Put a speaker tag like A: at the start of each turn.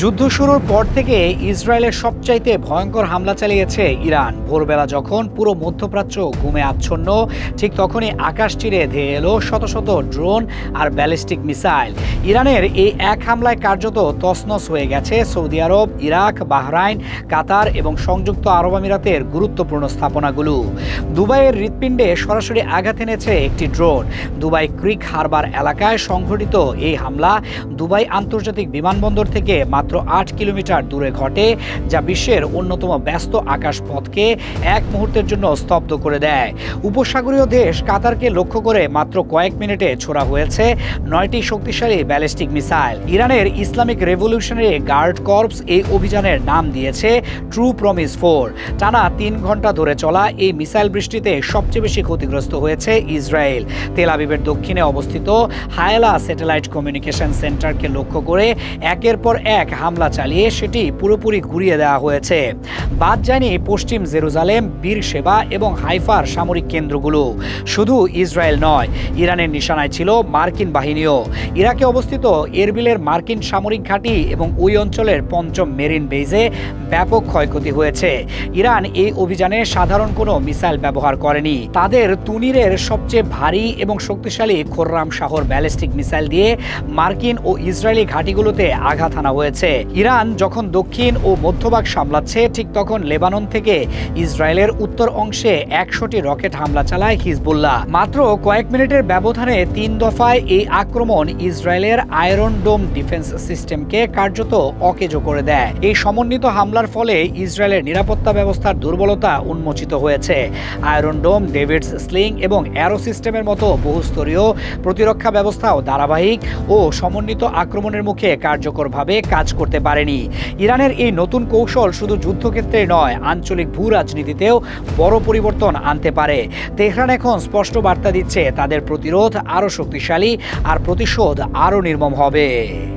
A: যুদ্ধ শুরুর পর থেকে ইসরায়েলের সবচাইতে ভয়ঙ্কর হামলা চালিয়েছে ইরান। ভোরবেলা যখন পুরো মধ্যপ্রাচ্য ঘুমে আচ্ছন্ন, ঠিক তখনই আকাশ চিরে ধেয়ে এলো শত শত ড্রোন আর ব্যালিস্টিক মিসাইল। ইরানের এই এক হামলায় কার্যত তছনছ হয়ে গেছে সৌদি আরব, ইরাক, বাহরাইন, কাতার এবং সংযুক্ত আরব আমিরাতের গুরুত্বপূর্ণ স্থাপনাগুলো। দুবাইয়ের হৃৎপিণ্ডে সরাসরি আঘাত এনেছে একটি ড্রোন। দুবাই ক্রিক হারবার এলাকায় সংঘটিত এই হামলা দুবাই আন্তর্জাতিক বিমানবন্দর থেকে মাত্র ৮ কিলোমিটার দূরে ঘটে, যা বিশ্বের অন্যতম ব্যস্ত আকাশপথকে এক মুহূর্তের জন্য স্তব্ধ করে দেয়। উপসাগরীয় দেশ কাতারকে লক্ষ্য করে মাত্র কয়েক মিনিটে ছোড়া হয়েছে ৯টি শক্তিশালী ব্যালিস্টিক মিসাইল। ইরানের ইসলামিক রেভলিউশনারি গার্ড কর্পস এই অভিযানের নাম দিয়েছে ট্রু প্রমিস 4। টানা ৩ ঘন্টা ধরে চলা এই মিসাইল বৃষ্টিতে সবচেয়ে বেশি ক্ষতিগ্রস্ত হয়েছে ইসরায়েল। তেল আবিবের দক্ষিণে অবস্থিত হায়েলা স্যাটেলাইট কমিউনিকেশন সেন্টারকে লক্ষ্য করে একের পর এক হামলা চালিয়ে সেটি পুরোপুরি গুঁড়িয়ে দেওয়া হয়েছে। বাদ যায়নি পশ্চিম জেরুজালেম, বীর সেবা এবং হাইফার সামরিক কেন্দ্রগুলো। শুধু ইসরায়েল নয়, ইরানের নিশানায় ছিল মার্কিন বাহিনীও। ইরাকে অবস্থিত এরবিলের মার্কিন সামরিক ঘাঁটি এবং ওই অঞ্চলের পঞ্চম মেরিন বেজে ব্যাপক ক্ষয়ক্ষতি হয়েছে। ইরান এই অভিযানে সাধারণ কোনো মিসাইল ব্যবহার করেনি। তাদের তুনিরের সবচেয়ে ভারী এবং শক্তিশালী খোররাম শাহর ব্যালিস্টিক মিসাইল দিয়ে মার্কিন ও ইসরায়েলি ঘাঁটিগুলোতে আঘাত হানা হয়েছে। ইরান যখন দক্ষিণ ও মধ্যভাগ সামলাচ্ছে, ঠিক তখন লেবানন থেকে ইসরায়েলের উত্তর অংশে ১০০টি রকেট হামলা চালায় হিজবুল্লাহ। মাত্র কয়েক মিনিটের ব্যবধানে ৩ দফায় এই আক্রমণ ইসরায়েলের আয়রন ডোম ডিফেন্স সিস্টেমকে কার্যত অকেজো করে দেয়। এই সমন্বিত হামলার ফলে ইসরায়েলের নিরাপত্তা ব্যবস্থার দুর্বলতা উন্মোচিত হয়েছে। আয়রন ডোম, ডেভিডস স্লিং এবং অ্যারো সিস্টেমের মতো বহুস্তরীয় প্রতিরক্ষা ব্যবস্থাও ধারাবাহিক ও সমন্বিত আক্রমণের মুখে কার্যকরভাবে কাজ করতে পারেনি। ইরানের এই নতুন কৌশল শুধু যুদ্ধক্ষেত্রে নয়, আঞ্চলিক ভূ রাজনীতিতেও বড় পরিবর্তন আনতে পারে। তেহরান এখন স্পষ্ট বার্তা দিচ্ছে তাদের প্রতিরোধ আরও শক্তিশালী আর প্রতিশোধ আরও নির্মম হবে।